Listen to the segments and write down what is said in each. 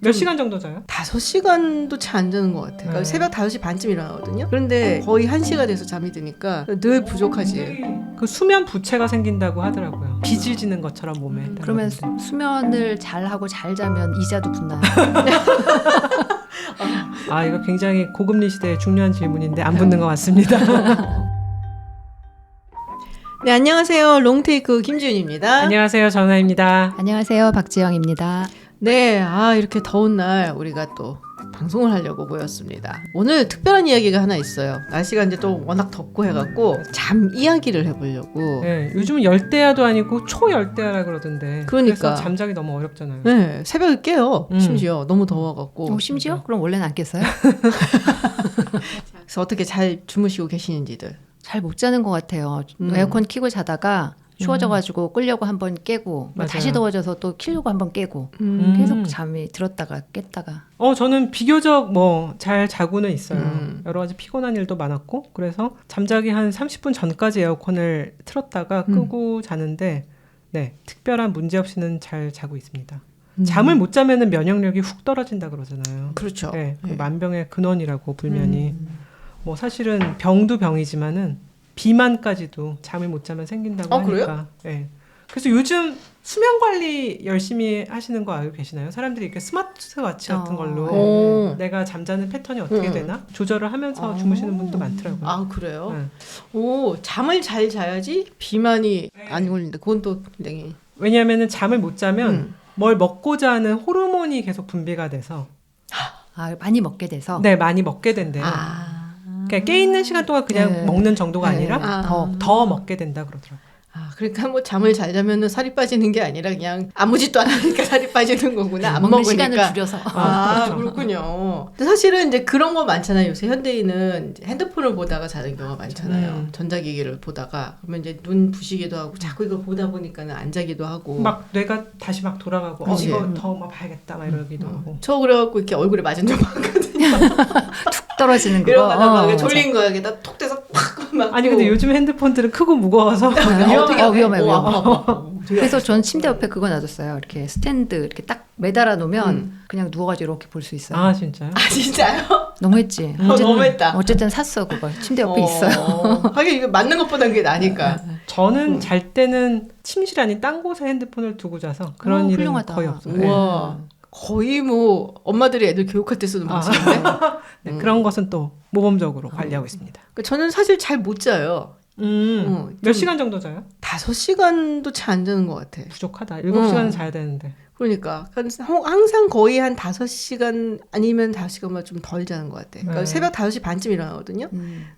몇 시간 정도 자요? 5시간도 채 안 자는 것 같아요. 그러니까 새벽 5시 반쯤 일어나거든요. 그런데 거의 1시가 돼서 잠이 드니까 늘 부족하지. 그 수면 부채가 생긴다고 하더라고요. 빚을 지는 것처럼 몸에. 그러면 수면을 잘 하고 잘 자면 이자도 붙나요? 아, 이거 굉장히 고금리 시대에 중요한 질문인데 안 붙는 것 같습니다. 네, 안녕하세요. 롱테이크 김지윤입니다. 안녕하세요, 전화입니다. 안녕하세요, 박지영입니다. 네, 이렇게 더운 날 우리가 또 방송을 하려고 모였습니다. 오늘 특별한 이야기가 하나 있어요. 날씨가 이제 또 워낙 덥고 해갖고 잠 이야기를 해보려고. 네, 요즘은 열대야도 아니고 초열대야라 그러던데. 그러니까. 그래서 잠자기 너무 어렵잖아요. 네, 새벽에 깨요. 심지어 너무 더워갖고. 심지어? 그럼 원래는 안 깼어요? 그래서 어떻게 잘 주무시고 계시는지들. 잘 못 자는 것 같아요. 에어컨 켜고 자다가 추워져가지고 끄려고 한번 깨고 다시 더워져서 또 켜려고 한번 깨고 계속 잠이 들었다가 깼다가. 저는 비교적 잘 자고는 있어요. 여러 가지 피곤한 일도 많았고 그래서 잠자기 한 30분 전까지 에어컨을 틀었다가 끄고 자는데 네, 특별한 문제 없이는 잘 자고 있습니다. 잠을 못 자면은 면역력이 훅 떨어진다 그러잖아요. 그렇죠. 네, 그 만병의 근원이라고 불면이 사실은 병도 병이지만은 비만까지도 잠을 못 자면 생긴다고 하니까. 그래요? 네. 그래서 요즘 수면 관리 열심히 하시는 거 알고 계시나요? 사람들이 이렇게 스마트워치 같은 걸로 내가 잠자는 패턴이 어떻게 되나 조절을 하면서 주무시는 분도 많더라고요. 그래요? 네. 잠을 잘 자야지 비만이 안 걸린다. 그건 또 굉장히. 왜냐하면 잠을 못 자면 뭘 먹고자 하는 호르몬이 계속 분비가 돼서 많이 먹게 돼서? 네, 많이 먹게 된대요. 그러니까 깨있는 시간 동안 그냥 먹는 정도가 아니라 더 먹게 된다 그러더라고요. 그러니까 잠을 잘 자면은 살이 빠지는 게 아니라 그냥 아무 짓도 안 하니까 살이 빠지는 거구나. 안 먹는 먹으니까. 시간을 줄여서. 그렇죠. 그렇군요. 근데 사실은 이제 그런 거 많잖아요. 요새 현대인은 이제 핸드폰을 보다가 자는 경우가 많잖아요. 전자기기를 보다가 그러면 이제 눈 부시기도 하고 자꾸 이걸 보다 보니까는 안 자기도 하고. 막 뇌가 다시 막 돌아가고 이거 더 막 봐야겠다 막 이러기도 하고. 저 그래갖고 이렇게 얼굴에 맞은 적 많거든요. 툭 떨어지는 거. 이러다가 졸린 거야. 여기다 톡 대서 팍 맞고. 아니 근데 요즘 핸드폰들은 크고 무거워서 위험해. 아파. 그래서 전 침대 옆에 그거 놔뒀어요. 이렇게 스탠드 이렇게 딱 매달아 놓으면 그냥 누워가지고 이렇게 볼 수 있어요. 아 진짜요? 진짜요? 너무했지. 너무했다. 어쨌든 샀어 그거. 침대 옆에 있어요. 하긴 이거 맞는 것보다 그게 나니까. 저는 잘 때는 침실 아닌 딴 곳에 핸드폰을 두고 자서 그런 일은 훌륭하다. 거의 없어요. 우와. 거의 엄마들이 애들 교육할 때 쓰는 방식인데. 네, 그런 것은 또 모범적으로 관리하고 있습니다. 저는 사실 잘 못 자요. 몇 시간 정도 자요? 5시간도 채 안 자는 것 같아. 부족하다. 7시간은 자야 되는데. 그러니까 항상 거의 한 5시간 아니면 5시간만 좀 덜 자는 것 같아. 그러니까 새벽 5시 반쯤 일어나거든요.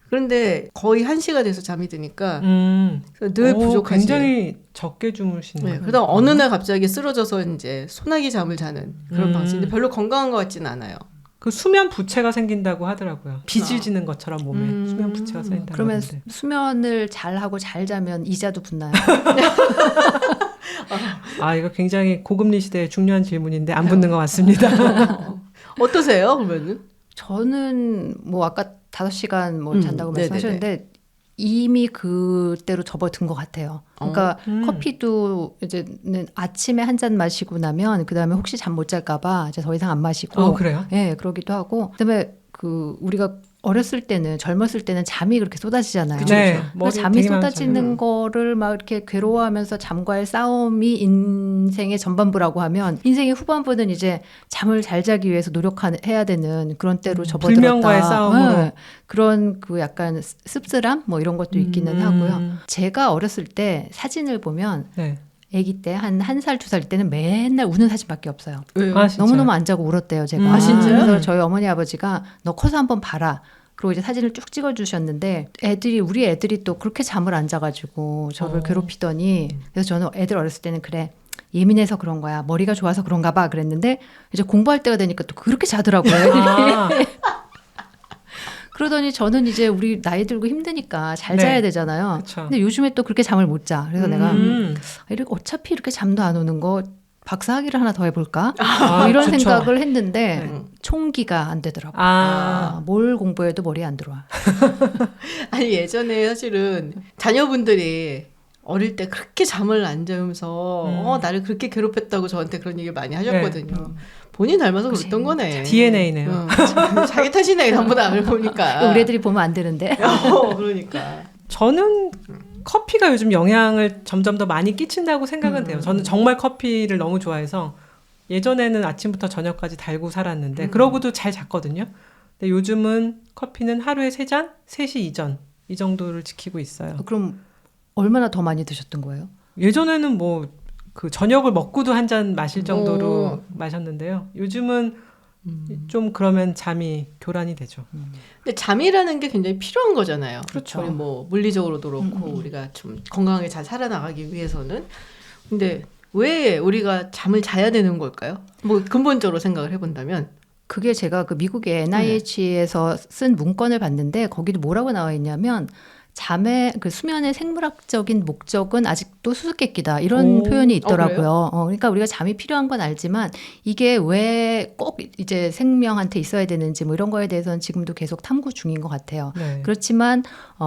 그런데 거의 1시가 돼서 잠이 드니까 늘 부족하지. 굉장히 적게 주무시네요. 네, 그러다 어느 날 갑자기 쓰러져서 이제 소나기 잠을 자는 그런 방식인데 별로 건강한 것 같지는 않아요. 그 수면 부채가 생긴다고 하더라고요. 빚을 지는 것처럼 몸에 수면 부채가 생긴다고 그러면 하는데. 수면을 잘 하고 잘 자면 이자도 붙나요? 이거 굉장히 고금리 시대에 중요한 질문인데 안 붙는 것 같습니다. 어떠세요, 그러면은? 저는 아까 5시간 잔다고 말씀하셨는데 이미 그때로 접어든 것 같아요. 그러니까 커피도 이제는 아침에 한 잔 마시고 나면 그 다음에 혹시 잠 못 잘까봐 이제 더 이상 안 마시고. 그래요? 네, 그러기도 하고. 그다음에 우리가 어렸을 때는 젊었을 때는 잠이 그렇게 쏟아지잖아요. 네, 그래서 잠이 쏟아지는 거를 막 이렇게 괴로워하면서 잠과의 싸움이 인생의 전반부라고 하면 인생의 후반부는 이제 잠을 잘 자기 위해서 노력해야 되는 그런 때로 접어들었다. 불면과의 싸움으로. 네, 그런 약간 씁쓸함 이런 것도 있기는 하고요. 제가 어렸을 때 사진을 보면 아기 때 한 1살, 2살 때는 맨날 우는 사진밖에 없어요. 왜요? 너무너무 안 자고 울었대요, 제가. 진짜요? 그래서 저희 어머니 아버지가 너 커서 한번 봐라. 그리고 이제 사진을 쭉 찍어주셨는데 우리 애들이 또 그렇게 잠을 안 자가지고 저를 괴롭히더니 그래서 저는 애들 어렸을 때는 그래. 예민해서 그런 거야. 머리가 좋아서 그런가 봐. 그랬는데 이제 공부할 때가 되니까 또 그렇게 자더라고요. 애들이. 그러더니 저는 이제 우리 나이 들고 힘드니까 잘 자야 되잖아요. 그쵸. 근데 요즘에 또 그렇게 잠을 못 자. 그래서 내가 어차피 이렇게 잠도 안 오는 거 박사학위를 하나 더 해볼까? 이런 좋죠. 생각을 했는데 총기가 안 되더라고요. 뭘 공부해도 머리에 안 들어와. 아니 예전에 사실은 자녀분들이 어릴 때 그렇게 잠을 안 자면서 나를 그렇게 괴롭혔다고 저한테 그런 얘기를 많이 하셨거든요. 본인 닮아서 그치. 그랬던 거네. DNA네요. 자기 탓이네 전부 다 보니까. 우리 애들이 보면 안 되는데. 그러니까. 저는 커피가 요즘 영향을 점점 더 많이 끼친다고 생각은 돼요. 저는 정말 커피를 너무 좋아해서 예전에는 아침부터 저녁까지 달고 살았는데 그러고도 잘 잤거든요. 근데 요즘은 커피는 하루에 3잔, 3시 이전 이 정도를 지키고 있어요. 그럼 얼마나 더 많이 드셨던 거예요? 예전에는 뭐 그 저녁을 먹고도 한 잔 마실 정도로 마셨는데요. 요즘은 좀 그러면 잠이 교란이 되죠. 근데 잠이라는 게 굉장히 필요한 거잖아요. 그렇죠. 우리 뭐 물리적으로도 그렇고 우리가 좀 건강하게 잘 살아나가기 위해서는. 근데 왜 우리가 잠을 자야 되는 걸까요? 뭐 근본적으로 생각을 해본다면. 그게 제가 그 미국의 NIH에서 쓴 문건을 봤는데 거기도 뭐라고 나와 있냐면 잠의 그 수면의 생물학적인 목적은 아직도 수수께끼다 이런 표현이 있더라고요. 그러니까 우리가 잠이 필요한 건 알지만 이게 왜 꼭 이제 생명한테 있어야 되는지 뭐 이런 거에 대해서는 지금도 계속 탐구 중인 것 같아요. 네. 그렇지만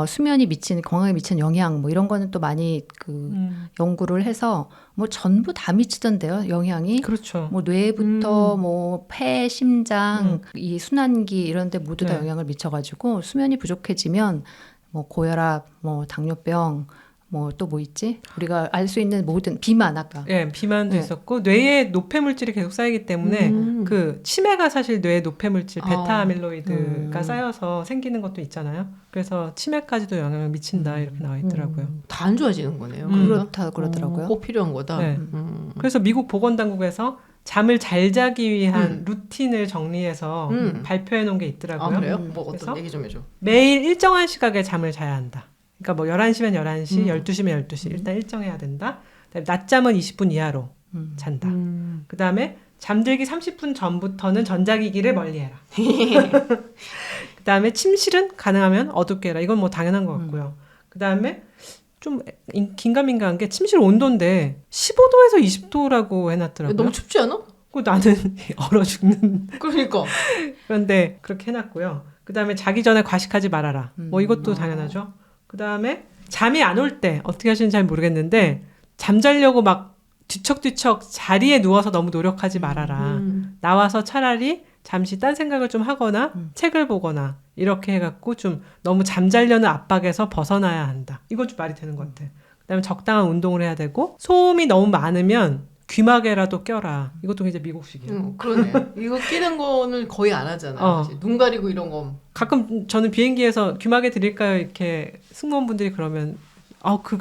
수면이 미치는 건강에 미치는 영향 뭐 이런 거는 또 많이 그 연구를 해서 뭐 전부 다 미치던데요. 영향이. 그렇죠. 뭐 뇌부터 뭐 폐, 심장, 이 순환기 이런 데 모두 다 네. 영향을 미쳐가지고 수면이 부족해지면 뭐 고혈압, 뭐 당뇨병, 뭐 또 뭐 있지? 우리가 알 수 있는 모든 비만 아까. 예, 비만도 있었고 뇌에 노폐 물질이 계속 쌓이기 때문에 그 치매가 사실 뇌에 노폐 물질 베타 아밀로이드가 쌓여서 생기는 것도 있잖아요. 그래서 치매까지도 영향을 미친다 이렇게 나와 있더라고요. 다 안 좋아지는 거네요. 그렇다 그러더라고요. 꼭 필요한 거다. 네. 그래서 미국 보건당국에서 잠을 잘 자기 위한 루틴을 정리해서 발표해 놓은 게 있더라고요. 아 그래요? 뭐 그래서 어떤 얘기 좀 해줘. 매일 일정한 시각에 잠을 자야 한다. 그러니까 뭐 11시면 11시, 12시면 12시 일단 일정해야 된다. 그다음에 낮잠은 20분 이하로 잔다. 그다음에 잠들기 30분 전부터는 전자기기를 멀리해라. 그다음에 침실은 가능하면 어둡게 해라. 이건 뭐 당연한 것 같고요. 그다음에 좀 긴가민가한 게 침실 온도인데 15도에서 20도라고 해놨더라고요. 너무 춥지 않아? 나는 얼어 죽는. 그러니까. 그런데 그렇게 해놨고요. 그다음에 자기 전에 과식하지 말아라. 뭐 이것도 당연하죠. 그다음에 잠이 안 올 때 어떻게 하시는지 잘 모르겠는데 잠자려고 막 뒤척뒤척 자리에 누워서 너무 노력하지 말아라. 나와서 차라리 잠시 딴 생각을 좀 하거나 책을 보거나 이렇게 해갖고 좀 너무 잠자려는 압박에서 벗어나야 한다. 이건 좀 말이 되는 것 같아. 그다음에 적당한 운동을 해야 되고 소음이 너무 많으면 귀마개라도 껴라. 이것도 굉장히 미국식이에요. 그러네. 이거 끼는 거는 거의 안 하잖아요. 그치? 눈 가리고 이런 거. 가끔 저는 비행기에서 귀마개 드릴까요? 이렇게 승무원분들이 그러면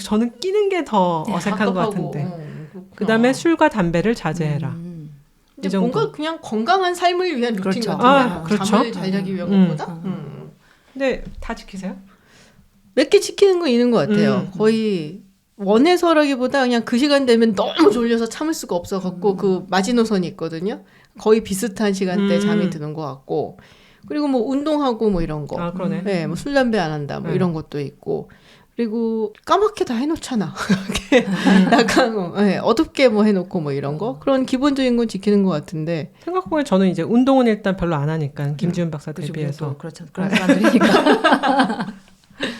저는 끼는 게 더 어색한 것 같은데. 그다음에 술과 담배를 자제해라. 이 정도. 뭔가 그냥 건강한 삶을 위한 루틴 그렇죠. 같은데. 그렇죠. 잠을 잘 자기 위한 것보다. 근데 다 지키세요? 몇 개 지키는 거 있는 것 같아요. 거의 원해서라기보다 그냥 그 시간 되면 너무 졸려서 참을 수가 없어갖고 그 마지노선이 있거든요. 거의 비슷한 시간대에 잠이 드는 것 같고 그리고 뭐 운동하고 뭐 이런 거. 아 그러네. 네, 뭐 술 담배 안 한다 뭐 이런 것도 있고 그리고 까맣게 다 해놓잖아. 약간 네, 어둡게 뭐 해놓고 뭐 이런 거 그런 기본적인 건 지키는 것 같은데 생각보면 저는 이제 운동은 일단 별로 안 하니까 김지훈 박사 대비해서 그렇죠. 그런 사람들이니까.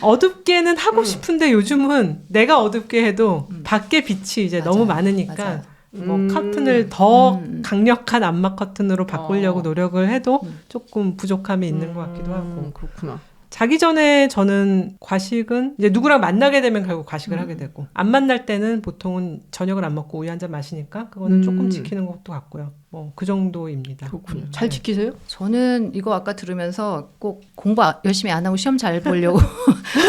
어둡게는 하고 싶은데 요즘은 내가 어둡게 해도 밖에 빛이 이제 너무 많으니까 뭐 커튼을 더 강력한 암막 커튼으로 바꾸려고 노력을 해도 조금 부족함이 있는 것 같기도 하고. 그렇구나. 자기 전에 저는 과식은 이제 누구랑 만나게 되면 결국 과식을 하게 되고 안 만날 때는 보통은 저녁을 안 먹고 우유 한 잔 마시니까 그거는 조금 지키는 것도 같고요. 뭐 그 정도입니다. 그렇군요. 잘 지키세요? 저는 이거 아까 들으면서 꼭 공부 열심히 안 하고 시험 잘 보려고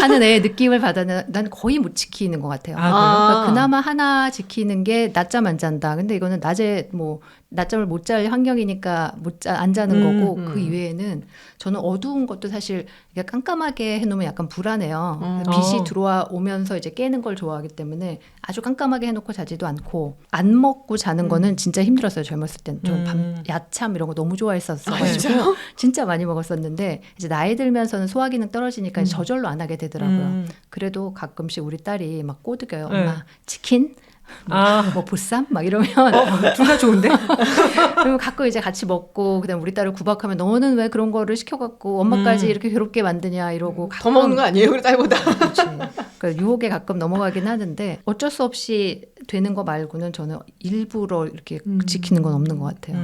하는 애의 느낌을 받았는데 난 거의 못 지키는 것 같아요. 그러니까 그나마 하나 지키는 게 낮잠 안 잔다. 근데 이거는 낮에 뭐 낮잠을 못 잘 환경이니까 안 자는 거고 그 이외에는 저는 어두운 것도 사실 깜깜하게 해놓으면 약간 불안해요. 빛이 들어와 오면서 이제 깨는 걸 좋아하기 때문에 아주 깜깜하게 해놓고 자지도 않고 안 먹고 자는 거는 진짜 힘들었어요. 젊었을 때는 좀 야참 이런 거 너무 좋아했었어가지고 진짜 많이 먹었었는데 이제 나이 들면서는 소화 기능 떨어지니까 저절로 안 하게 되더라고요. 그래도 가끔씩 우리 딸이 막 꼬드겨요. 엄마 치킨 뭐 보쌈 막 이러면 둘 다 좋은데? 그러면 가끔 이제 같이 먹고 그다음 우리 딸을 구박하면 너는 왜 그런 거를 시켜갖고 엄마까지 이렇게 괴롭게 만드냐 이러고 더 먹는 거 아니에요, 우리 딸보다. 그렇지. 그러니까 유혹에 가끔 넘어가긴 하는데 어쩔 수 없이 되는 거 말고는 저는 일부러 이렇게 지키는 건 없는 것 같아요.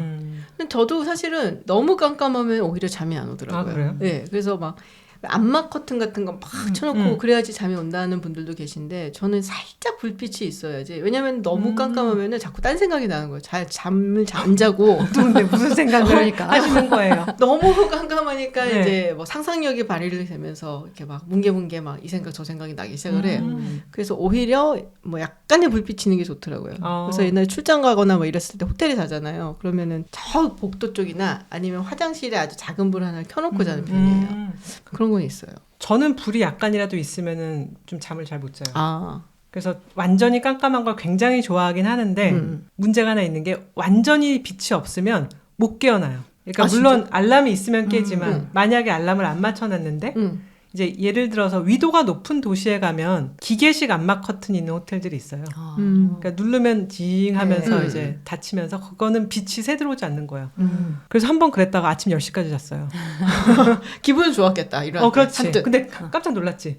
근데 저도 사실은 너무 깜깜하면 오히려 잠이 안 오더라고요. 아, 그래요? 네, 그래서 막 암막 커튼 같은 거 막 쳐놓고 그래야지 잠이 온다는 분들도 계신데 저는 살짝 불빛이 있어야지. 왜냐면 너무 깜깜하면은 자꾸 딴 생각이 나는 거예요. 잠을 안 자고 근데 무슨 생각을 그러니까. 하시는 거예요? 너무 깜깜하니까 네. 이제 뭐 상상력이 발휘를 되면서 이렇게 막 뭉게뭉게 막 이 생각 저 생각이 나기 시작을 해요. 그래서 오히려 뭐 약간의 불빛이 있는 게 좋더라고요. 그래서 옛날에 출장 가거나 뭐 이랬을 때 호텔에 자잖아요. 그러면은 저 복도 쪽이나 아니면 화장실에 아주 작은 불 하나를 켜놓고 자는 편이에요. 그런 건 있어요. 저는 불이 약간이라도 있으면은 좀 잠을 잘 못 자요. 아, 그래서 완전히 깜깜한 걸 굉장히 좋아하긴 하는데 문제가 하나 있는 게 완전히 빛이 없으면 못 깨어나요. 그러니까 물론 알람이 있으면 깨지만 만약에 알람을 안 맞춰놨는데 이제 예를 들어서 위도가 높은 도시에 가면 기계식 암막 커튼이 있는 호텔들이 있어요. 그러니까 누르면 징 하면서 이제 닫히면서 그거는 빛이 새들어오지 않는 거예요. 그래서 한 번 그랬다가 아침 10시까지 잤어요. 기분은 좋았겠다. 이런. 그렇지. 잔뜩. 근데 깜짝 놀랐지.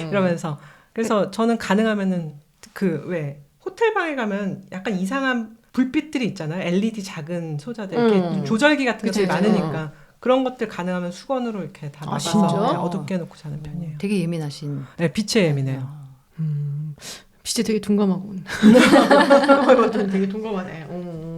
이러면서. 그래서 저는 가능하면은 그 왜 호텔 방에 가면 약간 이상한 불빛들이 있잖아요. LED 작은 소자들 이렇게 조절기 같은 것들이 많으니까 그런 것들 가능하면 수건으로 이렇게 다 막아서 진짜? 어둡게 해놓고 자는 편이에요. 되게 예민하신. 네, 빛에 예민해요. 빛이 되게 둔감하군. 되게 둔감하네.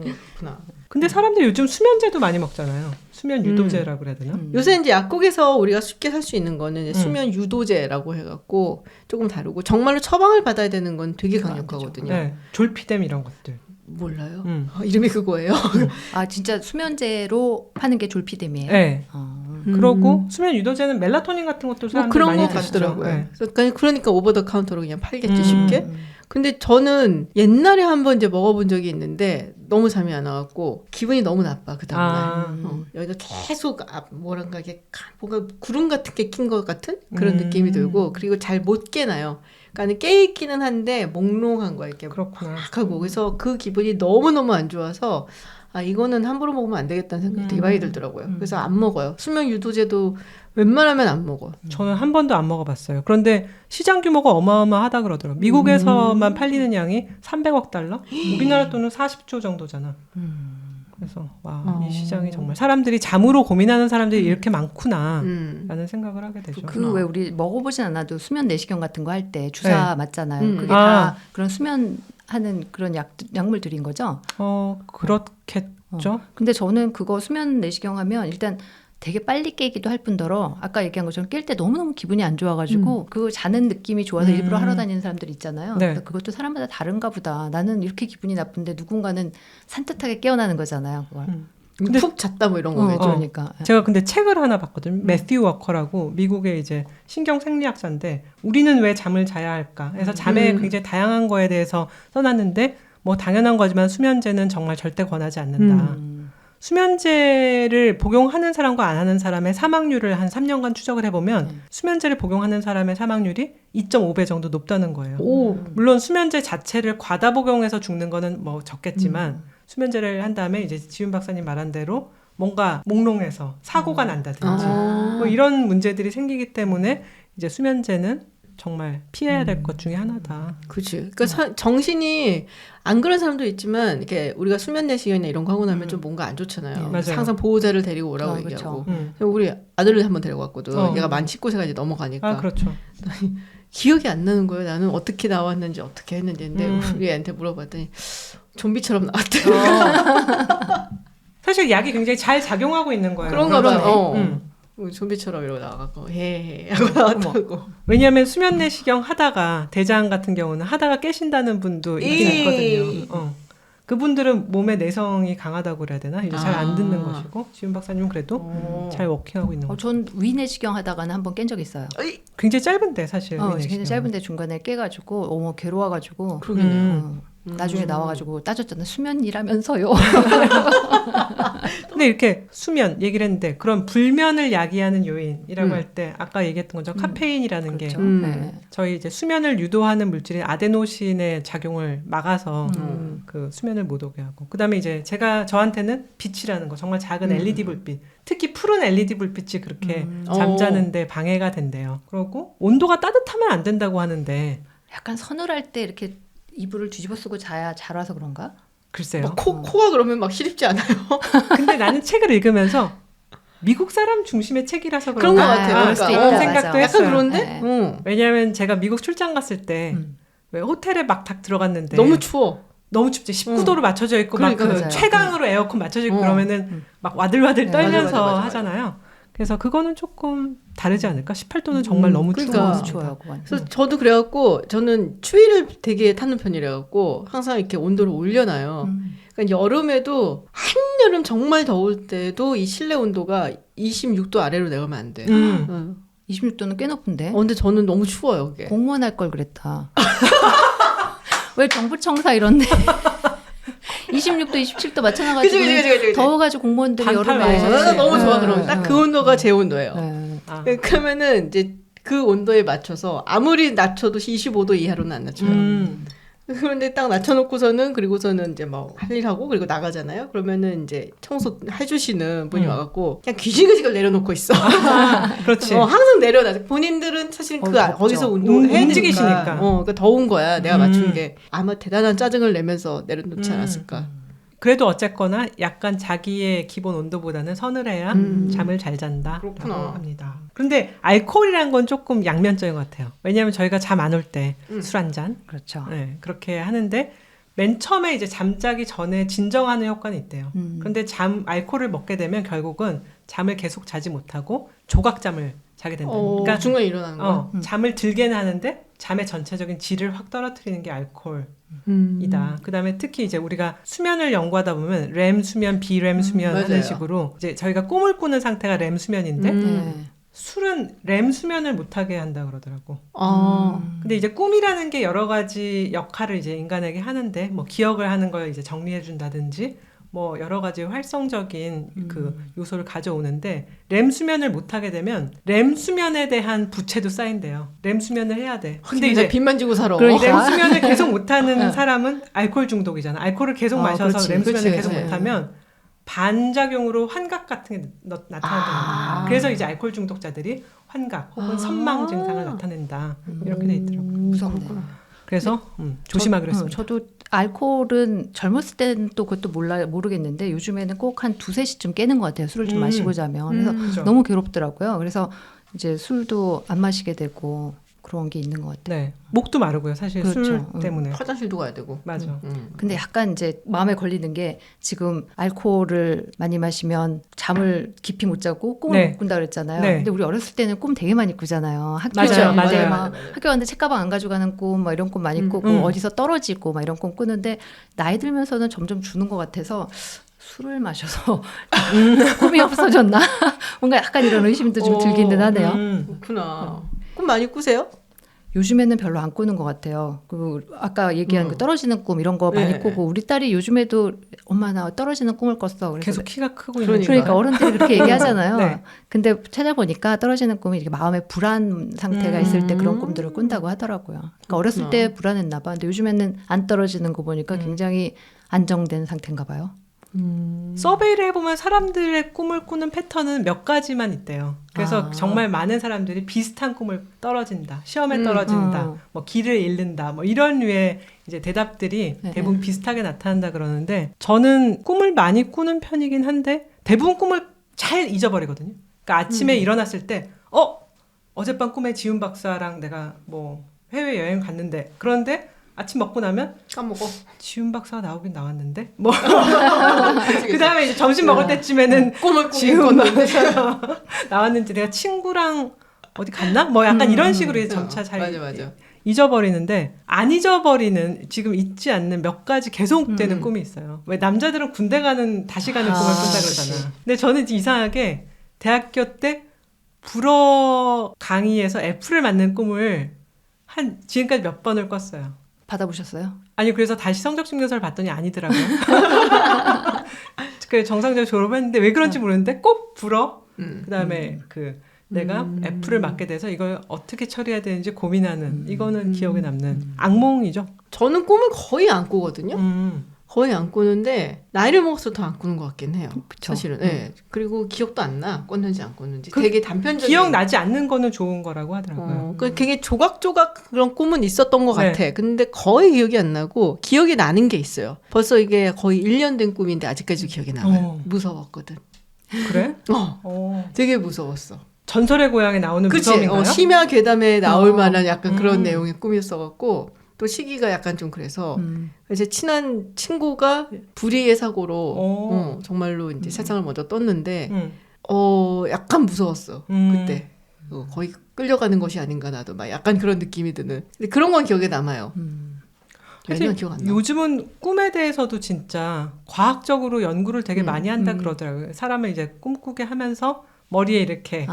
그렇구나. 근데 사람들이 요즘 수면제도 많이 먹잖아요. 수면 유도제라고 그래야 되나? 요새 이제 약국에서 우리가 쉽게 살 수 있는 거는 이제 수면 유도제라고 해갖고 조금 다르고 정말로 처방을 받아야 되는 건 되게 강력하거든요. 네, 졸피뎀 이런 것들. 몰라요. 이름이 그거예요. 아 진짜 수면제로 파는 게 졸피뎀이에요. 네. 그러고 수면 유도제는 멜라토닌 같은 것도 뭐 사람들이 그런 많이 거 드시죠. 같더라고요. 네. 그러니까 오버 더 카운터로 그냥 팔겠지 쉽게. 근데 저는 옛날에 한번 이제 먹어본 적이 있는데 너무 잠이 안 와갖고 기분이 너무 나빠 그 다음날. 여기가 계속 뭐랄까 이게 뭔가 구름 같은 게 낀 것 같은 그런 느낌이 들고 그리고 잘 못 깨나요. 그러니까 깨있기는 한데 몽롱한 거야 이렇게 그렇구나. 막 하고 그래서 그 기분이 너무너무 안 좋아서 아 이거는 함부로 먹으면 안 되겠다는 생각이 되게 많이 들더라고요. 그래서 안 먹어요. 수면 유도제도 웬만하면 안 먹어. 저는 한 번도 안 먹어봤어요. 그런데 시장 규모가 어마어마하다 그러더라고요. 미국에서만 팔리는 양이 300억 달러? 우리나라 돈은 40조 정도잖아. 그래서 와, 이 시장이 정말 사람들이 잠으로 고민하는 사람들이 이렇게 많구나 라는 생각을 하게 되죠. 그 왜 우리 먹어보진 않아도 수면 내시경 같은 거 할 때 주사 맞잖아요. 그게 아. 다 그런 수면하는 그런 약물들인 거죠? 그렇겠죠. 근데 저는 그거 수면 내시경 하면 일단 되게 빨리 깨기도 할 뿐더러 아까 얘기한 것처럼 깰 때 너무너무 기분이 안 좋아가지고 그 자는 느낌이 좋아서 일부러 하러 다니는 사람들 있잖아요. 네. 그래서 그것도 사람마다 다른가 보다. 나는 이렇게 기분이 나쁜데 누군가는 산뜻하게 깨어나는 거잖아요. 그걸. 근데 푹 잤다 뭐 이런 거겠죠. 그러니까. 제가 근데 책을 하나 봤거든요. 매튜 워커라고 미국의 이제 신경 생리학자인데 우리는 왜 잠을 자야 할까? 그래서 잠에 굉장히 다양한 거에 대해서 써놨는데 뭐 당연한 거지만 수면제는 정말 절대 권하지 않는다. 수면제를 복용하는 사람과 안 하는 사람의 사망률을 한 3년간 추적을 해보면 수면제를 복용하는 사람의 사망률이 2.5배 정도 높다는 거예요. 물론 수면제 자체를 과다 복용해서 죽는 거는 뭐 적겠지만 수면제를 한 다음에 이제 지훈 박사님 말한 대로 뭔가 몽롱해서 사고가 난다든지 뭐 이런 문제들이 생기기 때문에 이제 수면제는 정말 피해야 될 것 중에 하나다. 그치. 그러니까 정신이 안 그런 사람도 있지만 이렇게 우리가 수면 내시경이나 이런 거 하고 나면 좀 뭔가 안 좋잖아요. 맞아요. 항상 보호자를 데리고 오라고 얘기하고. 우리 아들을 한번 데려갔거든. 얘가 만 19세가 이제 넘어가니까. 아, 그렇죠. 기억이 안 나는 거예요. 나는 어떻게 나왔는지 어떻게 했는지. 근데 우리 애한테 물어봤더니 좀비처럼 나왔대. 사실 약이 굉장히 잘 작용하고 있는 거예요. 그런가 봐요. 좀비처럼 이러고 나와갖고 헤헤 하고 나왔다고. 왜냐하면 수면 내시경 하다가 대장 같은 경우는 하다가 깨신다는 분도 있긴 있거든요. 그분들은 몸의 내성이 강하다고 그래야 되나? 이제 잘 안 듣는 것이고 지훈 박사님은 그래도 잘 워킹하고 있는 거죠. 전 위내시경 하다가는 한번 깬 적 있어요. 굉장히 짧은데 사실. 굉장히 짧은데 중간에 깨가지고 괴로워가지고. 그러겠네요. 나중에 나와가지고 따졌잖아. 수면이라면서요. 근데 이렇게 수면 얘기를 했는데 그런 불면을 야기하는 요인이라고 할 때 아까 얘기했던 것처럼 카페인이라는 그렇죠. 게 네. 저희 이제 수면을 유도하는 물질인 아데노신의 작용을 막아서 그 수면을 못 오게 하고 그다음에 이제 저한테는 빛이라는 거 정말 작은 LED 불빛 특히 푸른 LED 불빛이 그렇게 잠자는데 방해가 된대요. 그리고 온도가 따뜻하면 안 된다고 하는데 약간 서늘할 때 이렇게 이불을 뒤집어 쓰고 자야 잘 와서 그런가? 글쎄요. 코가 그러면 막 시립지 않아요? 근데 나는 책을 읽으면서 미국 사람 중심의 책이라서 그런 그런가 것 같아요. 그런 그러니까. 생각도 맞아. 했어요. 약간 그런데? 네. 응. 왜냐하면 제가 미국 출장 갔을 때 왜 호텔에 막 딱 들어갔는데 너무 추워. 너무 춥지 19도로 맞춰져 있고 그러니까 막 그 맞아요. 최강으로 에어컨 맞춰져 있고 그러면은 막 와들와들 네, 떨면서 맞아. 하잖아요. 그래서 그거는 조금 다르지 않을까? 18도는 정말 너무 그러니까. 추워요. 그건. 그래서 저도 그래갖고 저는 추위를 되게 타는 편이라갖고 항상 이렇게 온도를 올려놔요. 그러니까 여름에도 한여름 정말 더울 때도 이 실내 온도가 26도 아래로 내려가면 안 돼. 응. 26도는 꽤 높은데. 근데 저는 너무 추워요, 그게. 공무원 할 걸 그랬다. 왜 정부청사 이런데 26도, 27도 맞춰놔가지고 그치. 더워가지고 공무원들이 반팔 여름에 많이 아, 너무 좋아, 네, 그럼. 네, 딱 그 네. 온도가 제 온도예요. 네. 아. 그러면은 이제 그 온도에 맞춰서 아무리 낮춰도 25도 이하로는 안 낮춰요. 그런데 딱 낮춰놓고서는 그리고서는 이제 뭐 할 일 하고 그리고 나가잖아요. 그러면은 이제 청소 해주시는 분이 와갖고 그냥 귀신의식을 내려놓고 있어. 그렇지. 항상 내려놔. 본인들은 사실 덥죠. 거기서 운동해야 움직이시니까. 되니까. 그러니까 더운 거야. 내가 맞춘 게 아마 대단한 짜증을 내면서 내려놓지 않았을까. 그래도 어쨌거나 약간 자기의 기본 온도보다는 서늘해야 잠을 잘 잔다라고 그렇구나. 합니다. 그런데 알코올이란 건 조금 양면적인 것 같아요. 왜냐하면 저희가 잠 안 올 때 술 한 잔 그렇죠. 네, 그렇게 하는데 맨 처음에 이제 잠자기 전에 진정하는 효과는 있대요. 그런데 알코올을 먹게 되면 결국은 잠을 계속 자지 못하고 조각잠을 자게 된다. 그러니까 중간에 일어나는 거야. 잠을 들게는 하는데 잠의 전체적인 질을 확 떨어뜨리는 게 알코올이다. 그다음에 특히 이제 우리가 수면을 연구하다 보면 렘 수면, 비렘 수면 하는 맞아요. 식으로 이제 저희가 꿈을 꾸는 상태가 렘 수면인데 네. 술은 렘 수면을 못하게 한다 그러더라고. 아. 근데 이제 꿈이라는 게 여러 가지 역할을 이제 인간에게 하는데 뭐 기억을 하는 걸 이제 정리해 준다든지 뭐 여러 가지 활성적인 그 요소를 가져오는데 렘 수면을 못 하게 되면 렘 수면에 대한 부채도 쌓인대요. 렘 수면을 해야 돼. 근데 이제 빚만 지고 살아. 렘 수면을 계속 못 하는 사람은 알코올 중독이잖아. 알코올을 계속 마셔서 그렇지. 렘 수면을 그렇지. 계속 못 하면 반작용으로 환각 같은 게 나타난다. 그래서 이제 알코올 중독자들이 환각 혹은 선망 증상을 나타낸다. 이렇게 돼 있더라고요. 무섭네요. 그래서 조심하기로 했습니다. 저도 알코올은 젊었을 때는 또 그것도 모르겠는데 요즘에는 꼭 한 2-3시쯤 깨는 것 같아요. 술을 좀 마시고 자면. 그래서 그렇죠. 너무 괴롭더라고요. 그래서 이제 술도 안 마시게 되고 그런 게 있는 것 같아요. 네. 목도 마르고요. 사실 그렇죠. 술 때문에. 화장실도 가야 되고. 맞아. 근데 약간 이제 마음에 걸리는 게 지금 알코올을 많이 마시면 잠을 깊이 못 자고 꿈을 네. 못 꾼다 그랬잖아요. 네. 근데 우리 어렸을 때는 꿈 되게 많이 꾸잖아요. 맞아요, 맞아요. 막 학교 갔는데 책가방 안 가져가는 꿈, 막 이런 꿈 많이 꾸고 어디서 떨어지고 막 이런 꿈 꾸는데 나이 들면서는 점점 주는 것 같아서 술을 마셔서 꿈이 없어졌나? 뭔가 약간 이런 의심도 좀 들기는 하네요. 그렇구나. 꿈 많이 꾸세요? 요즘에는 별로 안 꾸는 것 같아요. 그 아까 얘기한 그 떨어지는 꿈 이런 거 많이 네. 꾸고 우리 딸이 요즘에도 엄마 나 떨어지는 꿈을 꿨어. 그래서 계속 키가 크고 있는 그러니까 어른들이 그렇게 얘기하잖아요. 네. 근데 찾아보니까 떨어지는 꿈이 이렇게 마음의 불안 상태가 있을 때 그런 꿈들을 꾼다고 하더라고요. 그러니까 어렸을 때 불안했나 봐. 근데 요즘에는 안 떨어지는 거 보니까 굉장히 안정된 상태인가 봐요. 서베이를 해보면 사람들의 꿈을 꾸는 패턴은 몇 가지만 있대요. 그래서 정말 많은 사람들이 비슷한 꿈을 떨어진다, 시험에 떨어진다, 뭐 길을 잃는다, 뭐 이런 류의 이제 대답들이 대부분 비슷하게 나타난다 그러는데 저는 꿈을 많이 꾸는 편이긴 한데 대부분 꿈을 잘 잊어버리거든요. 그러니까 아침에 일어났을 때 어젯밤 꿈에 지훈 박사랑 내가 뭐 해외 여행 갔는데 그런데 아침 먹고 나면 까먹어. 지훈 박사가 나오긴 나왔는데 뭐 그 다음에 이제 점심 먹을 때쯤에는 꿈을 지훈 박사가 나왔는지 내가 친구랑 어디 갔나? 뭐 약간 이런 식으로 이제 점차 잘 맞아. 잊어버리는데 안 잊어버리는 지금 잊지 않는 몇 가지 계속되는 꿈이 있어요. 왜 남자들은 군대 다시 가는 꿈을 꾼다 그러잖아. 근데 저는 이제 이상하게 대학교 때 불어 강의에서 애플을 맞는 꿈을 지금까지 몇 번을 꿨어요. 받아보셨어요? 아니 그래서 다시 성적증명서를 봤더니 아니더라고요. 그 정상적으로 졸업했는데 왜 그런지 모르는데 꼭 불어. 그다음에 내가 F를 맞게 돼서 이걸 어떻게 처리해야 되는지 고민하는 이거는 기억에 남는 악몽이죠. 저는 꿈을 거의 안 꾸거든요. 거의 안 꾸는데 나이를 먹어서 더 안 꾸는 것 같긴 해요. 그쵸. 사실은. 네. 그리고 기억도 안 나. 꿨는지 안 꿨는지. 되게 단편적인. 기억나지 않는 거는 좋은 거라고 하더라고요. 되게 조각조각 그런 꿈은 있었던 것 네. 같아. 근데 거의 기억이 안 나고 기억이 나는 게 있어요. 벌써 이게 거의 1년 된 꿈인데 아직까지 기억이 남아요. 무서웠거든. 그래? 되게 무서웠어. 전설의 고향에 나오는 그치? 무덤인가요? 심야 괴담에 나올 만한 약간 그런 내용의 꿈이었어갖고 또 시기가 약간 좀 그래서 제 친한 친구가 불의의 사고로 정말로 이제 세상을 먼저 떴는데 약간 무서웠어 그때. 거의 끌려가는 것이 아닌가 나도 막 약간 그런 느낌이 드는. 근데 그런 건 기억에 남아요. 사실 기억 안 나. 요즘은 꿈에 대해서도 진짜 과학적으로 연구를 되게 많이 한다 그러더라고요. 사람을 이제 꿈꾸게 하면서 머리에 이렇게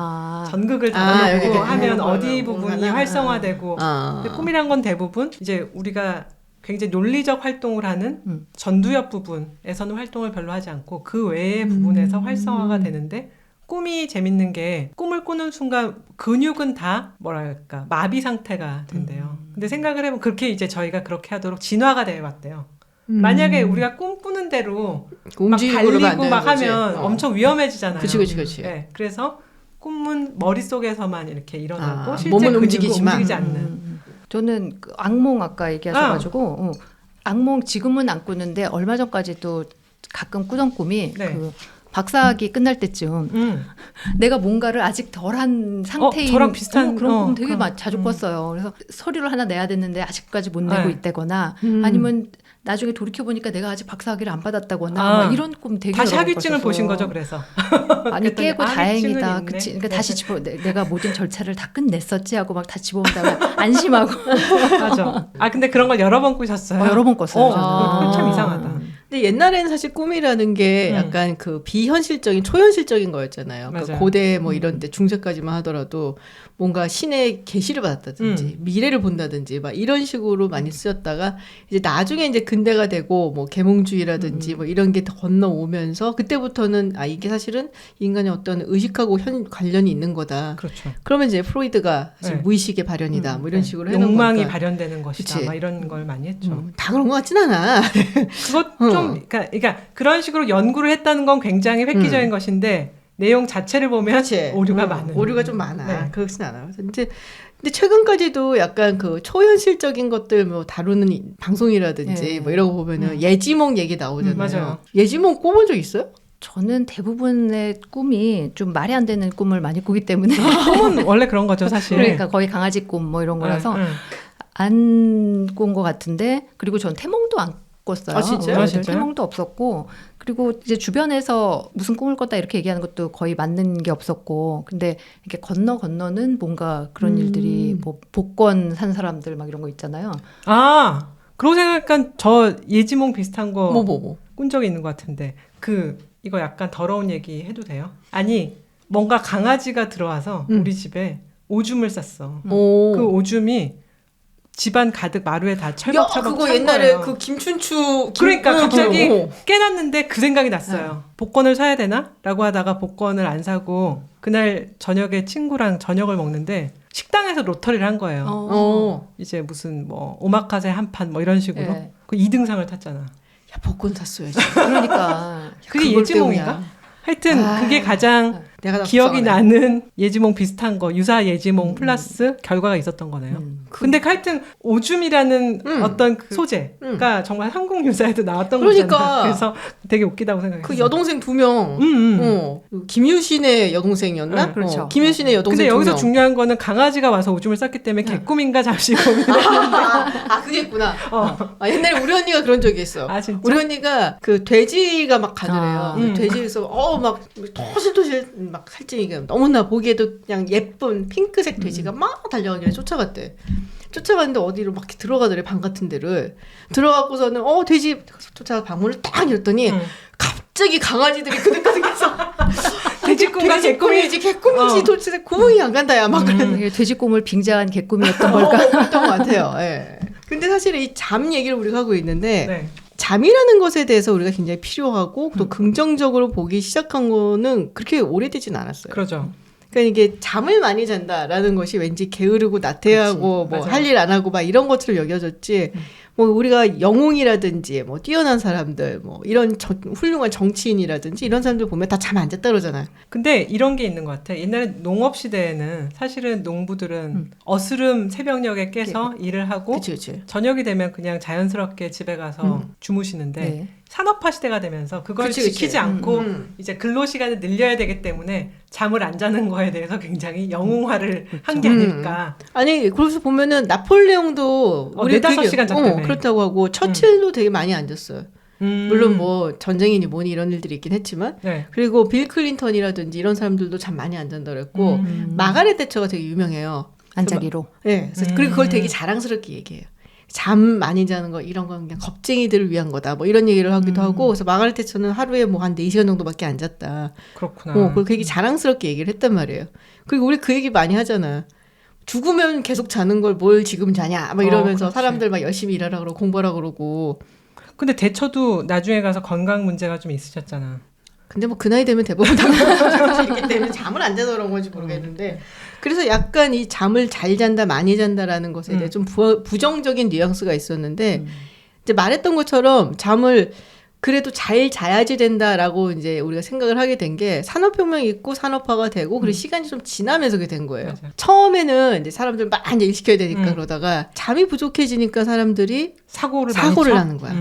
전극을 달아놓고 하면 어디 부분이 활성화되고 근데 꿈이란 건 대부분 이제 우리가 굉장히 논리적 활동을 하는 전두엽 부분에서는 활동을 별로 하지 않고 그 외의 부분에서 활성화가 되는데 꿈이 재밌는 게 꿈을 꾸는 순간 근육은 다 뭐랄까 마비 상태가 된대요. 근데 생각을 해보면 그렇게 이제 저희가 그렇게 하도록 진화가 돼 왔대요. 만약에 우리가 꿈꾸는 대로 막 달리고 막 하면 엄청 위험해지잖아요. 그치. 네, 그래서 꿈은 머릿속에서만 이렇게 일어나고 실제 몸은 근육은 움직이지만. 움직이지 않는. 저는 그 악몽 아까 얘기하셔가지고 악몽 지금은 안 꾸는데 얼마 전까지도 가끔 꾸던 꿈이 그 박사학위 끝날 때쯤 내가 뭔가를 아직 덜한 상태인 저랑 비슷한 그런 꿈 되게 자주 꿨어요. 그래서 서류를 하나 내야 됐는데 아직까지 못 내고 있다거나 아니면 나중에 돌이켜보니까 내가 아직 박사학위를 안 받았다거나 이런 꿈 되게 다시 여러 번 학위증을 꿨었어. 보신 거죠, 그래서? 아니 깨고 다행이다. 있네. 그치? 그러니까 다시 내가 모든 절차를 다 끝냈었지 하고 막 다 집어온다가 안심하고. 맞아. 근데 그런 걸 여러 번 꾸셨어요? 여러 번 꿨어요. 그건 참 이상하다. 근데 옛날에는 사실 꿈이라는 게 약간 그 비현실적인 초현실적인 거였잖아요. 그러니까 고대 뭐 이런 때 중세까지만 하더라도 뭔가 신의 계시를 받았다든지 미래를 본다든지 막 이런 식으로 많이 쓰였다가 이제 나중에 이제 근대가 되고 뭐 계몽주의라든지 뭐 이런 게 더 건너오면서 그때부터는 이게 사실은 인간의 어떤 의식하고 관련이 있는 거다. 그렇죠. 그러면 이제 프로이드가 사실 무의식의 발현이다. 뭐 이런 식으로 해놓은 욕망이 거니까. 발현되는 것이다. 그치. 막 이런 걸 많이 했죠. 다 그런 것 같진 않아. 그것 좀 그러니까 그런 식으로 연구를 했다는 건 굉장히 획기적인 것인데 내용 자체를 보면 오류가 많은. 오류가 좀 많아. 그렇진 않아요. 근데 최근까지도 약간 그 초현실적인 것들 뭐 다루는 방송이라든지 뭐 이런 거 보면은 예지몽 얘기 나오잖아요. 맞아요. 예지몽 꿔본 적 있어요? 저는 대부분의 꿈이 좀 말이 안 되는 꿈을 많이 꾸기 때문에 꿈은 원래 그런 거죠, 사실. 그러니까 거의 강아지 꿈 뭐 이런 거라서 안 꾼 것 같은데 그리고 전 태몽도 안 꿨어요. 진짜요? 태몽도 없었고 그리고 이제 주변에서 무슨 꿈을 꿨다 이렇게 얘기하는 것도 거의 맞는 게 없었고 근데 이렇게 건너는 뭔가 그런 일들이 뭐 복권 산 사람들 막 이런 거 있잖아요. 그러고 생각하니까 저 예지몽 비슷한 거 뭐. 꾼 적이 있는 것 같은데 이거 약간 더러운 얘기 해도 돼요? 아니 뭔가 강아지가 들어와서 우리 집에 오줌을 쌌어. 그 오줌이 집안 가득 마루에 다 철벅철벅 그거 찬 옛날에 거예요. 그 김춘추 그러니까 갑자기 깨놨는데 그 생각이 났어요. 복권을 사야 되나? 라고 하다가 복권을 안 사고 그날 저녁에 친구랑 저녁을 먹는데 식당에서 로터리를 한 거예요. 이제 무슨 뭐 오마카세 한 판 뭐 이런 식으로 그 2등상을 탔잖아. 야 복권 샀어야지. 그러니까 그게 예지몽인가? 하여튼 그게 가장 기억이 나는 예지몽 비슷한 거 유사 예지몽 플러스 결과가 있었던 거네요. 근데 하여튼 오줌이라는 어떤 그 소재가 정말 한국 유사에도 나왔던 거잖아요. 그래서 되게 웃기다고 생각했어요. 그 여동생 2명. 김유신의 여동생이었나? 그렇죠. 김유신의 여동생 근데 2명. 여기서 중요한 거는 강아지가 와서 오줌을 쌌기 때문에 개꿈인가 잠시 고민했는데 그게 있구나. 옛날에 우리 언니가 그런 적이 있어. 진짜? 우리 언니가 그 돼지가 막 가더래요. 돼지에서 막 토실토실 막 살찌니까 너무나 보기에도 그냥 예쁜 핑크색 돼지가 막 달려가길래 쫓아갔대. 쫓아갔는데 어디로 막 이렇게 들어가더래. 방 같은 데를 들어가고서는 돼지 쫓아가 방문을 딱 열었더니 갑자기 강아지들이 그득그득해서 돼지꿈과 개꿈이지 도대체 구멍이 안 간다 야 막 그랬는데 돼지 꿈을 빙자한 개꿈이었던 걸까? 그랬던 것 같아요. 예. 근데 사실 이 잠 얘기를 우리가 하고 있는데 잠이라는 것에 대해서 우리가 굉장히 필요하고 또 긍정적으로 보기 시작한 거는 그렇게 오래되진 않았어요. 그러죠. 그러니까 이게 잠을 많이 잔다라는 것이 왠지 게으르고 나태하고 뭐 할 일 안 하고 막 이런 것처럼 여겨졌지. 뭐 우리가 영웅이라든지 뭐 뛰어난 사람들 뭐 이런 훌륭한 정치인이라든지 이런 사람들 보면 다 잠 안 잤다 그러잖아요. 근데 이런 게 있는 것 같아. 옛날에 농업 시대에는 사실은 농부들은 어스름 새벽녘에 깨서 일을 하고 그치. 저녁이 되면 그냥 자연스럽게 집에 가서 주무시는데 네. 산업화 시대가 되면서 그걸 그치. 지키지 않고 이제 근로 시간을 늘려야 되기 때문에 잠을 안 자는 거에 대해서 굉장히 영웅화를 한 게 아닐까. 아니 그래서 보면은 나폴레옹도 우리 4-5시간 잤다며. 그렇다고 하고 처칠도 되게 많이 안 잤어요. 물론 뭐 전쟁이니 뭐니 이런 일들이 있긴 했지만 네. 그리고 빌 클린턴이라든지 이런 사람들도 잠 많이 안 잔다 그랬고 마가렛 대처가 되게 유명해요. 안자기로. 네, 그리고 그걸 되게 자랑스럽게 얘기해요. 잠 많이 자는 거 이런 건 그냥 겁쟁이들을 위한 거다. 뭐 이런 얘기를 하기도 하고 그래서 마가렛 대처는 하루에 뭐 한 4시간 정도밖에 안 잤다. 그렇구나. 그걸 되게 자랑스럽게 얘기를 했단 말이에요. 그리고 우리 그 얘기 많이 하잖아. 죽으면 계속 자는 걸 뭘 지금 자냐 막 이러면서 그렇지. 사람들 막 열심히 일하라 그러고 공부하라 그러고. 근데 대처도 나중에 가서 건강 문제가 좀 있으셨잖아. 근데 뭐 그 나이 되면 대부분 다 그렇기 때문에 잠을 안 자서 그런 건지 모르겠는데 그래서 약간 이 잠을 잘 잔다 많이 잔다라는 것에 대해 좀 부정적인 뉘앙스가 있었는데 이제 말했던 것처럼 잠을 그래도 잘 자야지 된다라고 이제 우리가 생각을 하게 된 게 산업혁명이 있고 산업화가 되고 그리고 시간이 좀 지나면서 그게 된 거예요. 맞아. 처음에는 이제 사람들 막 이제 일 시켜야 되니까 그러다가 잠이 부족해지니까 사람들이 사고를 하는 거야.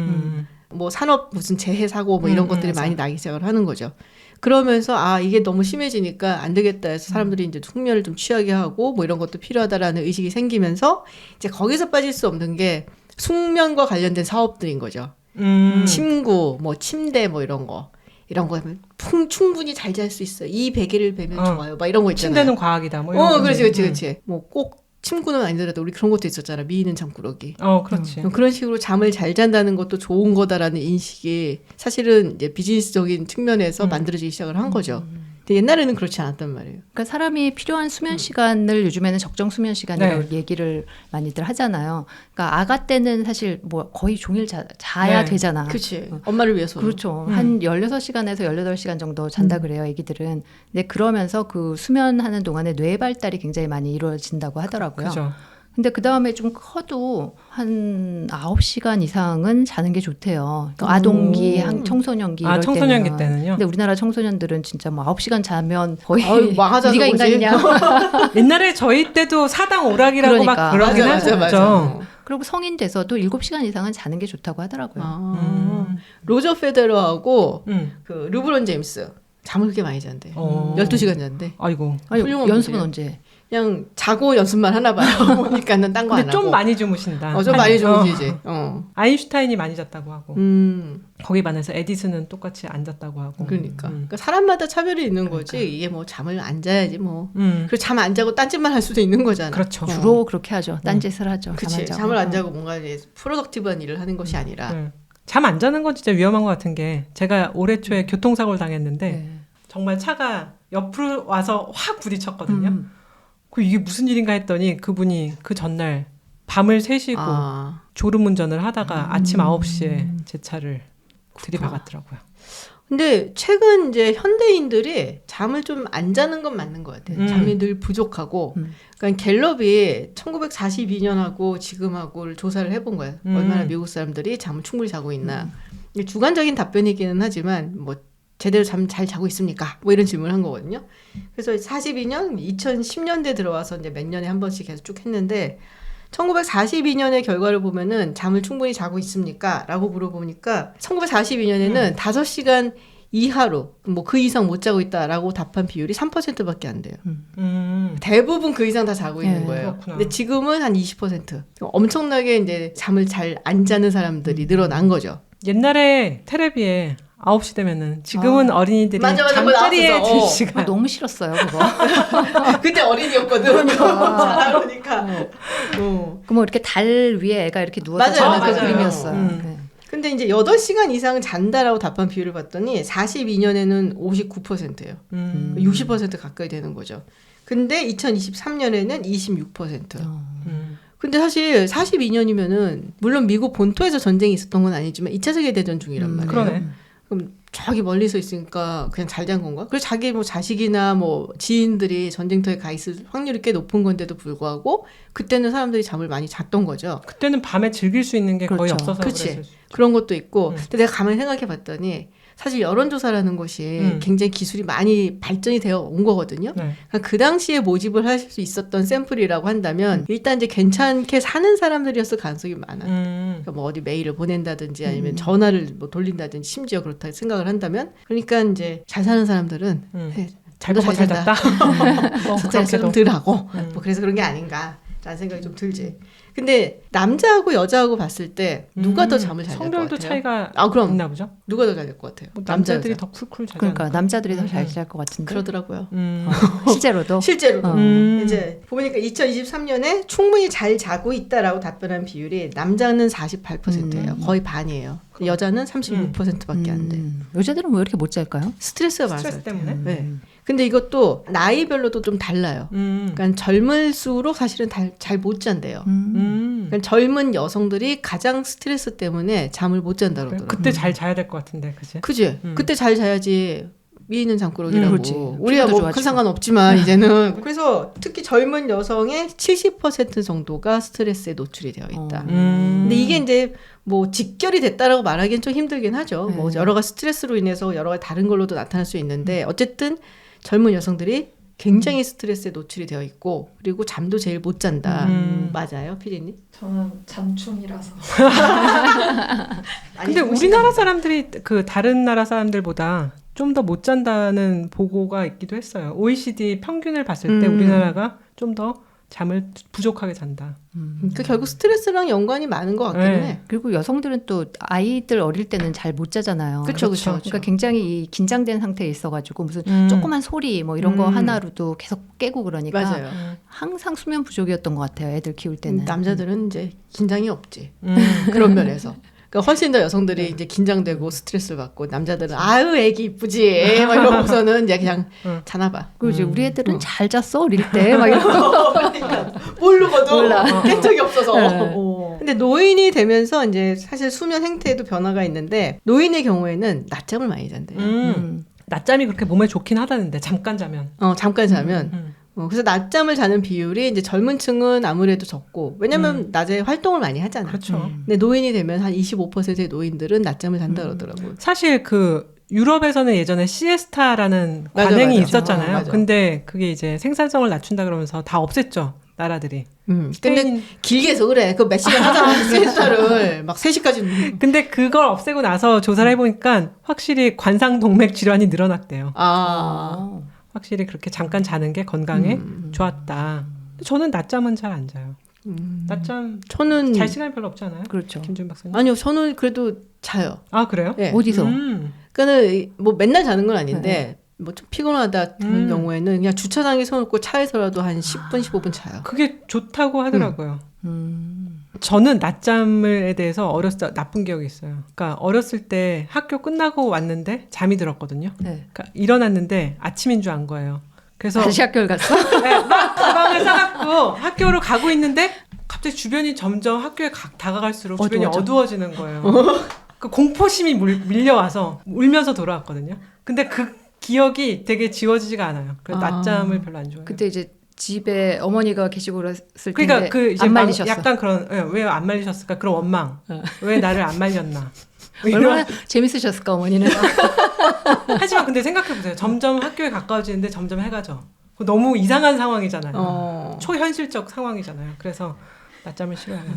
뭐 산업 무슨 재해 사고 뭐 이런 것들이 맞아. 많이 나기 시작을 하는 거죠. 그러면서 아 이게 너무 심해지니까 안 되겠다 해서 사람들이 이제 숙면을 좀 취하게 하고 뭐 이런 것도 필요하다라는 의식이 생기면서 이제 거기서 빠질 수 없는 게 숙면과 관련된 사업들인 거죠. 침구, 뭐 침대 뭐 이런 거 하면 충분히 잘 잘 수 있어. 이 베개를 베면 좋아요. 막 이런 거 있잖아요. 침대는 과학이다. 뭐 이런 그렇지. 뭐 꼭 침구는 아니더라도 우리 그런 것도 있었잖아. 미인은 잠꾸러기. 그렇지. 그런 식으로 잠을 잘 잔다는 것도 좋은 거다라는 인식이 사실은 이제 비즈니스적인 측면에서 만들어지기 시작을 한 거죠. 근데 옛날에는 그렇지 않았단 말이에요. 그러니까 사람이 필요한 수면 시간을 요즘에는 적정 수면 시간이라고 얘기를 많이들 하잖아요. 그러니까 아가 때는 사실 뭐 거의 종일 자야 되잖아. 그렇지. 엄마를 위해서. 그렇죠. 한 16시간에서 18시간 정도 잔다 그래요, 애기들은. 근데 그러면서 그 수면하는 동안에 뇌 발달이 굉장히 많이 이루어진다고 하더라고요. 그죠. 근데 그 다음에 좀 커도 한 9시간 이상은 자는 게 좋대요. 그러니까 아동기, 청소년기 이럴 청소년기 때는요? 근데 우리나라 청소년들은 진짜 뭐 9시간 자면 거의 망하자는 네가 거지. 인간이냐. 옛날에 저희 때도 사당 오락이라고 막 그러긴 하죠. 그리고 성인 돼서도 7시간 이상은 자는 게 좋다고 하더라고요. 로저 페데러하고 그 르브론 제임스 잠을 그렇게 많이 잔대. 12시간 잔대. 아이고. 아니, 연습은 분이에요. 언제? 그냥 자고 연습만 하나 봐요. 보니까는 딴 거 안 하고. 근데 좀 많이 주무신다. 좀 많이 주무시지. 아인슈타인이 많이 잤다고 하고. 거기 반해서 에디슨은 똑같이 안 잤다고 하고. 그러니까 사람마다 차별이 있는 거지. 이게 뭐 잠을 안 자야지 뭐. 그리고 잠 안 자고 딴짓만 할 수도 있는 거잖아. 그렇죠. 주로 그렇게 하죠. 딴짓을 하죠. 그치. 잠을 안 자고 뭔가 이제 프로덕티브한 일을 하는 것이 아니라. 잠 안 자는 건 진짜 위험한 것 같은 게 제가 올해 초에 교통사고를 당했는데 정말 차가 옆으로 와서 확 부딪혔거든요. 이게 무슨 일인가 했더니 그분이 그 전날 밤을 새시고 졸음운전을 하다가 아침 9시에 제 차를 들이박았더라고요. 근데 최근 이제 현대인들이 잠을 좀 안 자는 건 맞는 것 같아요. 잠이 늘 부족하고. 그러니까 갤럽이 1942년하고 지금하고를 조사를 해본 거예요. 얼마나 미국 사람들이 잠을 충분히 자고 있나. 이게 주관적인 답변이기는 하지만 뭐 제대로 잠 잘 자고 있습니까? 뭐 이런 질문을 한 거거든요. 그래서 42년, 2010년대 들어와서 이제 몇 년에 한 번씩 계속 쭉 했는데 1942년의 결과를 보면은 잠을 충분히 자고 있습니까? 라고 물어보니까 1942년에는 5시간 이하로 뭐 그 이상 못 자고 있다라고 답한 비율이 3%밖에 안 돼요. 대부분 그 이상 다 자고 있는 거예요. 그렇구나. 근데 지금은 한 20%. 엄청나게 이제 잠을 잘 안 자는 사람들이 늘어난 거죠. 옛날에 테레비에 9시 되면은 지금은 어린이들이 맞아, 잠자리에 나왔었어. 들 시간. 너무 싫었어요, 그거. 그때 어린이였거든. 자라보니까. 그 뭐 이렇게 달 위에 애가 이렇게 누워서 맞아요, 자는 그 맞아요. 그림이었어요. 네. 근데 이제 8시간 이상 잔다라고 답한 비율을 봤더니 42년에는 59%예요. 60% 가까이 되는 거죠. 근데 2023년에는 26%. 근데 사실 42년이면은 물론 미국 본토에서 전쟁이 있었던 건 아니지만 2차 세계대전 중이란 말이에요. 그러네. 그럼 저기 멀리서 있으니까 그냥 잘 잔 건가? 그리고 자기 뭐 자식이나 뭐 지인들이 전쟁터에 가 있을 확률이 꽤 높은 건데도 불구하고 그때는 사람들이 잠을 많이 잤던 거죠. 그때는 밤에 즐길 수 있는 게 거의 그렇죠. 없어서 그치. 그랬을 수 있죠. 그런 것도 있고. 근데 내가 가만히 생각해 봤더니 사실 여론조사라는 것이 굉장히 기술이 많이 발전이 되어 온 거거든요. 네. 그러니까 그 당시에 모집을 할 수 있었던 샘플이라고 한다면 일단 이제 괜찮게 사는 사람들이었을 가능성이 많아요. 그러니까 뭐 어디 메일을 보낸다든지 아니면 전화를 뭐 돌린다든지 심지어 그렇다 생각을 한다면 그러니까 이제 잘 사는 사람들은 잘 먹고 잘 잤다. 스트레스 좀 덜 하고 뭐 그래서 그런 게 아닌가라는 생각이 좀 들지. 근데 남자하고 여자하고 봤을 때 누가 더 잠을 잘 잘 것 같아요? 성별도 차이가 그럼 있나 보죠? 누가 더 잘 잘 것 같아요? 뭐 남자, 남자들이 여자. 더 쿨쿨 자지 그러니까 않을까? 남자들이 더 잘 잘 것 같은데. 그러더라고요. 실제로도. 실제로도 이제 보니까 2023년에 충분히 잘 자고 있다라고 답변한 비율이 남자는 48%예요. 거의 반이에요. 여자는 36%밖에 안 돼. 여자들은 왜 이렇게 못 잘까요? 스트레스가 많아서. 스트레스 때문에? 네. 근데 이것도 나이별로도 좀 달라요. 그러니까 젊을수록 사실은 잘 못 잔대요. 그러니까 젊은 여성들이 가장 스트레스 때문에 잠을 못 잔다 그러더라고요. 그때 잘 자야 될 것 같은데, 그치? 그지? 그때 잘 자야지. 위에 있는 잠꾸러기라고. 그렇지. 우리가 뭐 큰 좋아지고. 상관없지만 이제는. 그래서 특히 젊은 여성의 70% 정도가 스트레스에 노출이 되어 있다. 근데 이게 이제 뭐 직결이 됐다라고 말하기엔 좀 힘들긴 하죠. 뭐 여러 가지 스트레스로 인해서 여러 가지 다른 걸로도 나타날 수 있는데 어쨌든 젊은 여성들이 굉장히 스트레스에 노출이 되어 있고 그리고 잠도 제일 못 잔다. 맞아요, 피디님? 저는 잠충이라서. 근데 우리나라 사람들이 그 다른 나라 사람들보다 좀 더 못 잔다는 보고가 있기도 했어요. OECD 평균을 봤을 때 우리나라가 좀 더 잠을 부족하게 잔다. 그 결국 스트레스랑 연관이 많은 것 같기는 네. 해. 그리고 여성들은 또 아이들 어릴 때는 잘 못 자잖아요. 그쵸. 그러니까 굉장히 이 긴장된 상태에 있어가지고 무슨 조그만 소리 뭐 이런 거 하나로도 계속 깨고 그러니까 맞아요. 항상 수면 부족이었던 것 같아요. 애들 키울 때는. 남자들은 이제 긴장이 없지. 그런 면에서. 그러니까 훨씬 더 여성들이 이제 긴장되고 스트레스를 받고 남자들은 아유 애기 이쁘지 막 이러고서는 이제 그냥 자나 봐. 그리고 이제 우리 애들은 잘 잤어 어릴 때 막 이러고. 그러니까 모르고도 몰라. 깬 적이 없어서. 네. 근데 노인이 되면서 이제 사실 수면 행태에도 변화가 있는데 노인의 경우에는 낮잠을 많이 잔대요. 낮잠이 그렇게 몸에 좋긴 하다는데 잠깐 자면. 잠깐 자면. 그래서 낮잠을 자는 비율이 이제 젊은 층은 아무래도 적고 왜냐면 낮에 활동을 많이 하잖아. 그렇죠. 근데 노인이 되면 한 25%의 노인들은 낮잠을 잔다 그러더라고요. 사실 그 유럽에서는 예전에 시에스타라는 맞아, 관행이 맞아. 있었잖아요. 맞아. 근데 그게 이제 생산성을 낮춘다 그러면서 다 없앴죠. 나라들이. 근데 길게 해서 그래. 그 몇 시간 하잖아. 시에스타를 막 3시까지. 근데 그걸 없애고 나서 조사를 해보니까 확실히 관상동맥 질환이 늘어났대요. 확실히 그렇게 잠깐 자는 게 건강에 좋았다. 근데 저는 낮잠은 잘 안 자요. 낮잠 저는 잘 시간이 별로 없지 않아요? 그렇죠. 김준 박사님? 아니요. 저는 그래도 자요. 아 그래요? 네. 어디서? 그러니까는 뭐 맨날 자는 건 아닌데 뭐 좀 피곤하다 그런 경우에는 그냥 주차장에 서놓고 차에서라도 한 10분 15분 자요. 그게 좋다고 하더라고요. 저는 낮잠에 대해서 어렸을 때 나쁜 기억이 있어요. 그러니까 어렸을 때 학교 끝나고 왔는데 잠이 들었거든요. 네. 그러니까 일어났는데 아침인 줄 안 거예요. 그래서 다시 학교를 갔어? 네, 막 가방을 싸갖고 학교로 가고 있는데 갑자기 주변이 점점 학교에 다가갈수록 주변이 어두워지는 거예요. 그 공포심이 밀려와서 울면서 돌아왔거든요. 근데 그 기억이 되게 지워지지가 않아요. 그래서 낮잠을 별로 안 좋아해요. 그때 이제 집에 어머니가 계시고 그랬을 그러니까 텐데 그 이제 안 막 말리셨어. 약간 그런 왜 안 말리셨을까 그런 원망. 왜 나를 안 말렸나. 얼마나 재밌으셨을까 어머니는. 하지만 근데 생각해 보세요. 점점 학교에 가까워지는데 점점 해가 져. 너무 이상한 상황이잖아요. 초현실적 상황이잖아요. 그래서 낮잠을 싫어해요.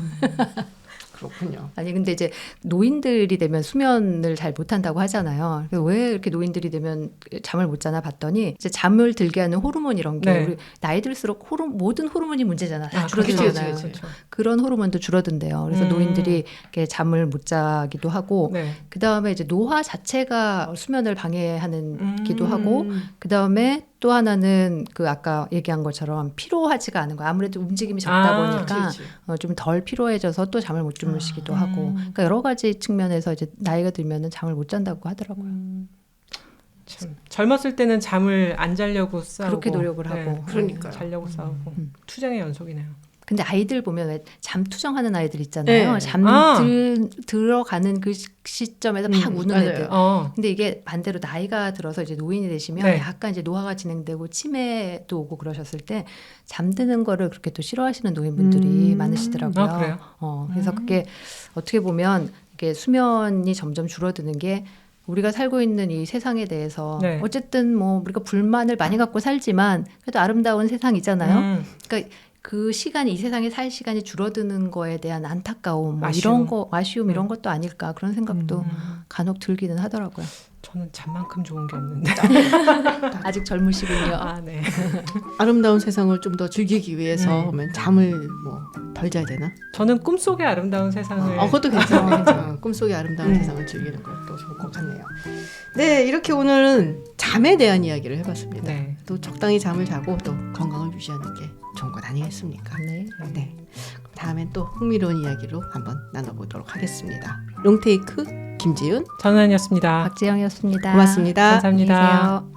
그렇군요. 아니 근데 이제 노인들이 되면 수면을 잘 못한다고 하잖아요. 그래서 왜 이렇게 노인들이 되면 잠을 못 자나 봤더니 이제 잠을 들게 하는 호르몬 이런 게 우리 나이 들수록 모든 호르몬이 문제잖아. 다 줄어들잖아요. 그렇죠. 그런 호르몬도 줄어든대요. 그래서 노인들이 이렇게 잠을 못 자기도 하고 그 다음에 이제 노화 자체가 수면을 방해하는기도 하고 그 다음에 또 하나는 그 아까 얘기한 것처럼 피로하지가 않은 거야. 아무래도 움직임이 적다 보니까 좀 덜 피로해져서 또 잠을 못 주무시기도 하고. 그러니까 여러 가지 측면에서 이제 나이가 들면은 잠을 못 잔다고 하더라고요. 참 젊었을 때는 잠을 안 자려고 싸우고 그렇게 노력을 하고. 그러니까요. 자려고 싸우고 투쟁의 연속이네요. 근데 아이들 보면 왜 잠투정하는 아이들 있잖아요. 네. 들어가는 그 시점에서 막 우는 맞아요. 애들. 근데 이게 반대로 나이가 들어서 이제 노인이 되시면 네. 약간 이제 노화가 진행되고 치매도 오고 그러셨을 때 잠드는 거를 그렇게 또 싫어하시는 노인분들이 많으시더라고요. 아, 그래요? 그래서 그게 어떻게 보면 이게 수면이 점점 줄어드는 게 우리가 살고 있는 이 세상에 대해서 네. 어쨌든 뭐 우리가 불만을 많이 갖고 살지만 그래도 아름다운 세상이잖아요. 그러니까 그 시간이 이 세상에 살 시간이 줄어드는 거에 대한 안타까움, 뭐 아쉬움. 이런 거 아쉬움 이런 것도 아닐까 그런 생각도 간혹 들기는 하더라고요. 저는 잠만큼 좋은 게 없는데. 아직 젊으시군요. 아, 네. 아름다운 세상을 좀 더 즐기기 위해서 잠을 뭐 덜 자야 되나? 저는 꿈속의 아름다운 세상을. 그것도 괜찮아. 꿈속의 아름다운 세상을 즐기는 것도 좋을 것 같네요. 네, 이렇게 오늘은 잠에 대한 이야기를 해봤습니다. 네. 또 적당히 잠을 자고 또 건강을 유지하는 게 좋은 것 아니겠습니까? 네. 네. 다음엔 또 흥미로운 이야기로 한번 나눠보도록 하겠습니다. 롱테이크 김지윤 전환이었습니다. 박지영이었습니다. 고맙습니다. 감사합니다. 안녕히 계세요.